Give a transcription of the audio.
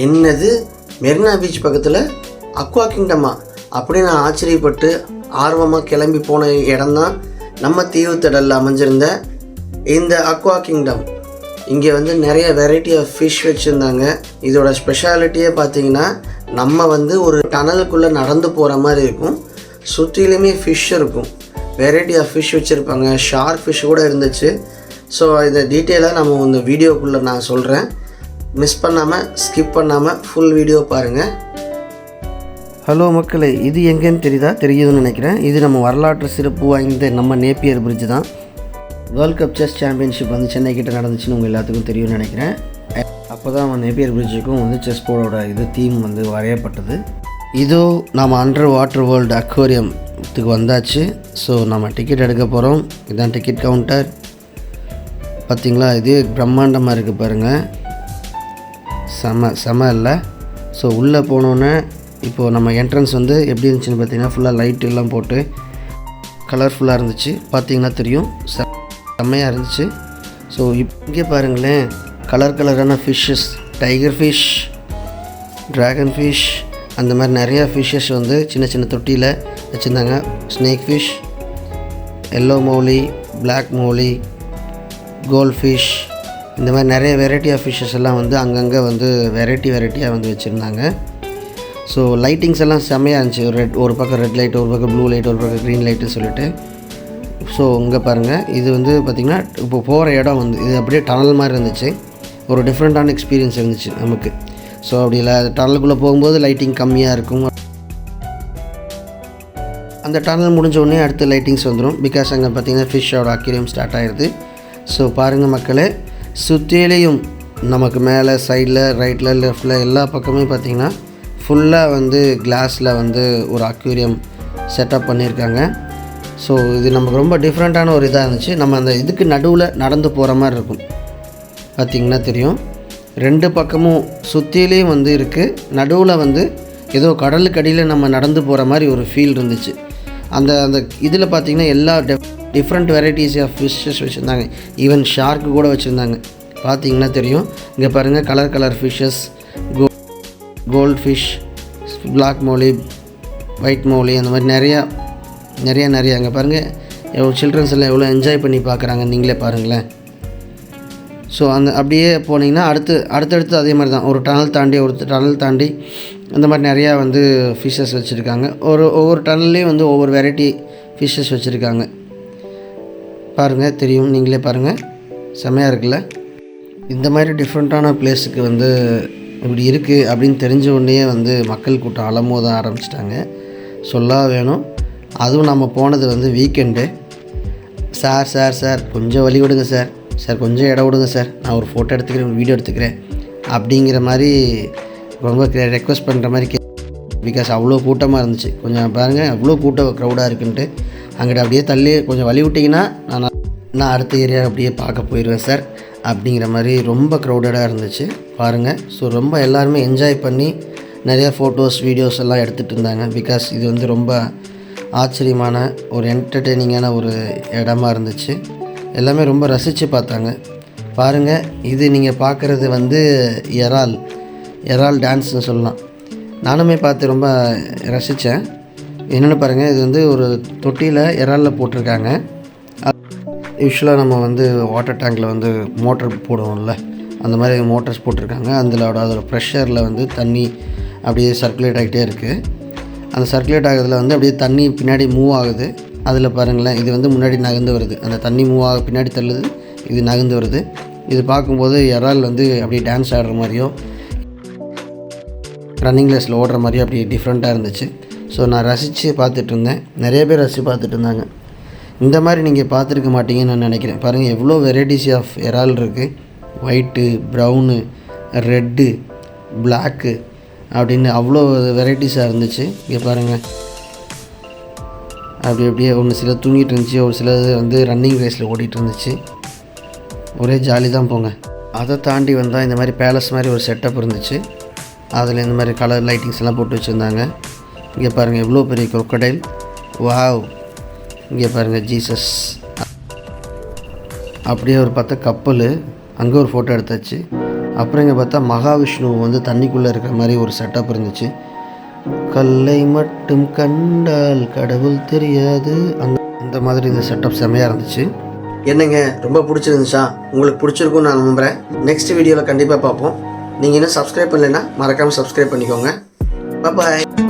என்னது மெரினா பீச் பக்கத்தில் அக்வா கிங்டமா அப்படி நான் ஆச்சரியப்பட்டு ஆர்வமாக கிளம்பி போன இடம்தான் நம்ம தீவுத்திடலில் அமைஞ்சிருந்த இந்த அக்வா கிங்டம். இங்கே வந்து நிறைய வெரைட்டி ஆஃப் ஃபிஷ் வச்சுருந்தாங்க. இதோட ஸ்பெஷாலிட்டியே பார்த்திங்கன்னா நம்ம வந்து ஒரு டனலுக்குள்ளே நடந்து போகிற மாதிரி இருக்கும். சுற்றிலுமே ஃபிஷ் இருக்கும், வெரைட்டி ஆஃப் ஃபிஷ் வச்சுருப்பாங்க, ஷார்க் ஃபிஷ் கூட இருந்துச்சு. ஸோ இதை டீட்டெயிலாக நம்ம இந்த வீடியோக்குள்ளே நான் சொல்கிறேன். மிஸ் பண்ணாமல் ஸ்கிப் பண்ணாமல் ஃபுல் வீடியோ பாருங்கள். ஹலோ மக்களே, இது எங்கேன்னு தெரியுதுன்னு நினைக்கிறேன். இது நம்ம வரலாற்று சிறப்பு வாய்ந்த நம்ம நேப்பியர் பிரிட்ஜ் தான். வேர்ல்ட் கப் செஸ் சாம்பியன்ஷிப் வந்து சென்னை கிட்ட நடந்துச்சுன்னு உங்கள் எல்லாத்துக்கும் தெரியும்னு நினைக்கிறேன். அப்போ தான் நேப்பியர் பிரிட்ஜுக்கும் வந்து செஸ் போர்டோட இது தீம் வந்து வரையப்பட்டது. இதோ நம்ம அண்டர் வாட்டர் வேர்ல்டு அக்வேரியத்துக்கு வந்தாச்சு. ஸோ நம்ம டிக்கெட் எடுக்க போகிறோம். இதுதான் டிக்கெட் கவுண்டர். பார்த்திங்களா, இது பிரம்மாண்டமாக இருக்குது பாருங்கள், செம இல்லை. ஸோ உள்ளே போனோன்னே இப்போது நம்ம என்ட்ரன்ஸ் வந்து எப்படி இருந்துச்சுன்னு பார்த்தீங்கன்னா ஃபுல்லாக லைட் எல்லாம் போட்டு கலர்ஃபுல்லாக இருந்துச்சு. பார்த்திங்கன்னா தெரியும், செம்மையாக இருந்துச்சு. ஸோ இங்கே பாருங்களேன், கலரான fishes, tiger fish, dragon fish, அந்த மாதிரி நிறையா ஃபிஷ்ஷஸ் வந்து சின்ன சின்ன தொட்டியில் வச்சுருந்தாங்க. Snake fish, yellow molly, black molly, gold fish, இந்த மாதிரி நிறைய வெரைட்டி ஆஃப் ஃபிஷ்ஷஸ் எல்லாம் வந்து அங்கங்கே வந்து வெரைட்டியாக வந்து வச்சுருந்தாங்க. ஸோ லைட்டிங்ஸ் எல்லாம் செம்மையாக இருந்துச்சு. ஒரு பக்கம் ரெட் லைட், ஒரு பக்கம் ப்ளூ லைட், ஒரு பக்கம் க்ரீன் லைட்டுன்னு சொல்லிட்டு. ஸோ இங்கே பாருங்கள், இது வந்து பார்த்திங்கன்னா இப்போ போகிற இடம் வந்து இது அப்படியே டனல் மாதிரி இருந்துச்சு. ஒரு டிஃப்ரெண்ட்டான எக்ஸ்பீரியன்ஸ் இருந்துச்சு நமக்கு. ஸோ அப்படி இல்லை, டனலுக்குள்ளே போகும்போது லைட்டிங் கம்மியாக இருக்கும். அந்த டனல் முடிஞ்ச உடனே அடுத்து லைட்டிங்ஸ் வந்துடும். பிகாஸ் அங்கே பார்த்திங்கன்னா ஃபிஷ்ஷோட அக்வேரியம் ஸ்டார்ட் ஆகிடுது. ஸோ பாருங்கள் மக்களே, சுற்றிலையும் நமக்கு மேலே சைடில் ரைட்டில் லெஃப்டில் எல்லா பக்கமே பார்த்திங்கன்னா ஃபுல்லாக வந்து கிளாஸில் வந்து ஒரு அக்வேரியம் செட்டப் பண்ணியிருக்காங்க. ஸோ இது நமக்கு ரொம்ப டிஃப்ரெண்ட்டான ஒரு இதாக இருந்துச்சு. நம்ம அந்த இதுக்கு நடுவில் நடந்து போகிற மாதிரி இருக்கும். பார்த்திங்கன்னா தெரியும், ரெண்டு பக்கமும் சுற்றிலையும் வந்து இருக்குது. நடுவில் வந்து ஏதோ கடலுக்கு அடியில் நம்ம நடந்து போகிற மாதிரி ஒரு ஃபீல் இருந்துச்சு. அந்த இதில் பார்த்திங்கன்னா எல்லா டிஃப்ரெண்ட் வெரைட்டிஸ் ஆஃப் ஃபிஷ்ஷஸ் வச்சுருந்தாங்க. ஈவன் ஷார்க்கு கூட வச்சுருந்தாங்க. பார்த்திங்கன்னா தெரியும், இங்கே பாருங்கள், colour fishes, gold fish, black molly, white molly, அந்த மாதிரி நிறைய அங்கே பாருங்கள், எவ்வளோ சில்ட்ரன்ஸ் எல்லாம் எவ்வளோ என்ஜாய் பண்ணி பார்க்குறாங்க, நீங்களே பாருங்களேன். ஸோ அப்படியே போனீங்கன்னா அடுத்தடுத்து அதே மாதிரி தான், ஒரு டனல் தாண்டி அந்த மாதிரி நிறையா வந்து ஃபிஷ்ஷஸ் வச்சுருக்காங்க. ஒவ்வொரு டனல்லையும் வந்து ஒவ்வொரு வெரைட்டி ஃபிஷ்ஷஸ் வச்சுருக்காங்க. பாருங்கள் தெரியும், நீங்களே பாருங்கள், செம்மையாக இருக்குல்ல. இந்த மாதிரி டிஃப்ரெண்ட்டான பிளேஸுக்கு வந்து இப்படி இருக்குது அப்படின்னு தெரிஞ்ச உடனே வந்து மக்கள் கூட்டம் அலமோத ஆரம்பிச்சிட்டாங்க. சொல்ல வேணும், அதுவும் நம்ம போனது வந்து வீக்கெண்டு. சார் கொஞ்சம் வழி விடுங்க சார் கொஞ்சம் இடம் விடுங்க சார், நான் ஒரு ஃபோட்டோ எடுத்துக்கிறேன், ஒரு வீடியோ எடுத்துக்கிறேன் அப்படிங்கிற மாதிரி ரொம்ப ரெக்வஸ்ட் பண்ணுற மாதிரி பிகாஸ் அவ்வளோ கூட்டமாக இருந்துச்சு. கொஞ்சம் பாருங்கள், அவ்வளோ க்ரௌடாக இருக்குன்ட்டு. அங்கிட்ட அப்படியே தள்ளி கொஞ்சம் வழி விட்டிங்கன்னா நான் அடுத்த ஏரியா அப்படியே பார்க்க போயிடுவேன் சார் அப்படிங்கிற மாதிரி ரொம்ப க்ரௌடடாக இருந்துச்சு பாருங்கள். ஸோ ரொம்ப எல்லாருமே என்ஜாய் பண்ணி நிறையா ஃபோட்டோஸ் வீடியோஸ் எல்லாம் எடுத்துகிட்டு இருந்தாங்க. பிகாஸ் இது வந்து ரொம்ப ஆச்சரியமான ஒரு என்டர்டெய்னிங்கான ஒரு இடமா இருந்துச்சு. எல்லாமே ரொம்ப ரசித்து பார்த்தாங்க. பாருங்கள், இது நீங்கள் பார்க்குறது வந்து எறால் டான்ஸ்னு சொல்லலாம். நானுமே பார்த்து ரொம்ப ரசித்தேன். என்னென்னு பாருங்கள், இது வந்து ஒரு தொட்டியில் இறாலில் போட்டிருக்காங்க. யூஸ்வலாக நம்ம வந்து வாட்டர் டேங்கில் வந்து மோட்டர் போடுவோம்ல, அந்த மாதிரி மோட்டர்ஸ் போட்டிருக்காங்க. அதோட ப்ரெஷரில் வந்து தண்ணி அப்படியே சர்க்குலேட் ஆகிட்டே இருக்குது. அந்த சர்க்குலேட் ஆகிறதுல வந்து அப்படியே தண்ணி பின்னாடி மூவ் ஆகுது. அதில் பாருங்களேன், இது வந்து முன்னாடி நகர்ந்து வருது, அந்த தண்ணி மூவ் ஆக பின்னாடி தள்ளுது, இது நகர்ந்து வருது. இது பார்க்கும்போது இறால் வந்து அப்படியே டான்ஸ் ஆடுற மாதிரியோ ரன்னிங் ரேஸில் ஓடுற மாதிரியோ அப்படி டிஃப்ரெண்ட்டாக இருந்துச்சு. ஸோ நான் ரசித்து பார்த்துட்டு இருந்தேன். நிறைய பேர் ரசித்து பார்த்துட்டு இருந்தாங்க. இந்த மாதிரி நீங்கள் பார்த்துருக்க மாட்டீங்கன்னு நான் நினைக்கிறேன். பாருங்கள், எவ்வளோ வெரைட்டிஸ் ஆஃப் இறால் இருக்குது. ஒயிட்டு, ப்ரௌனு, ரெட்டு, பிளாக்கு அப்படின்னு அவ்வளோ வெரைட்டிஸாக இருந்துச்சு. இங்கே பாருங்கள், அப்படியே ஒன்று சில தூங்கிட்டு இருந்துச்சு, ஒரு சிலது வந்து ரன்னிங் ரேஸில் ஓடிட்டு இருந்துச்சு. ஒரே ஜாலி தான் போங்க. அதை தாண்டி வந்தால் இந்த மாதிரி பேலஸ் மாதிரி ஒரு செட்டப் இருந்துச்சு. அதில் இந்த மாதிரி கலர் லைட்டிங்ஸ் எல்லாம் போட்டு வச்சுருந்தாங்க. இங்கே பாருங்கள், எவ்வளோ பெரிய crocodile, வாவ். இங்கே பாருங்கள், ஜீசஸ். அப்படியே ஒரு பார்த்தா கப்பல், அங்கே ஒரு ஃபோட்டோ எடுத்தாச்சு. அப்புறம் இங்கே பார்த்தா மகாவிஷ்ணு வந்து தண்ணிக்குள்ளே இருக்கிற மாதிரி ஒரு செட்டப் இருந்துச்சு. கல்லை மட்டும் கண்டால் கடவுள் தெரியாது, அந்த மாதிரி இந்த செட்டப் செம்மையாக இருந்துச்சு. என்னங்க ரொம்ப பிடிச்சிருந்துச்சா? உங்களுக்கு பிடிச்சிருக்குன்னு நான் நம்புகிறேன். நெக்ஸ்ட் வீடியோவில் கண்டிப்பாக பார்ப்போம். நீங்கள் இன்னும் சப்ஸ்கிரைப் பண்ணலைன்னா மறக்காமல் சப்ஸ்கிரைப் பண்ணிக்கோங்க. பாய்.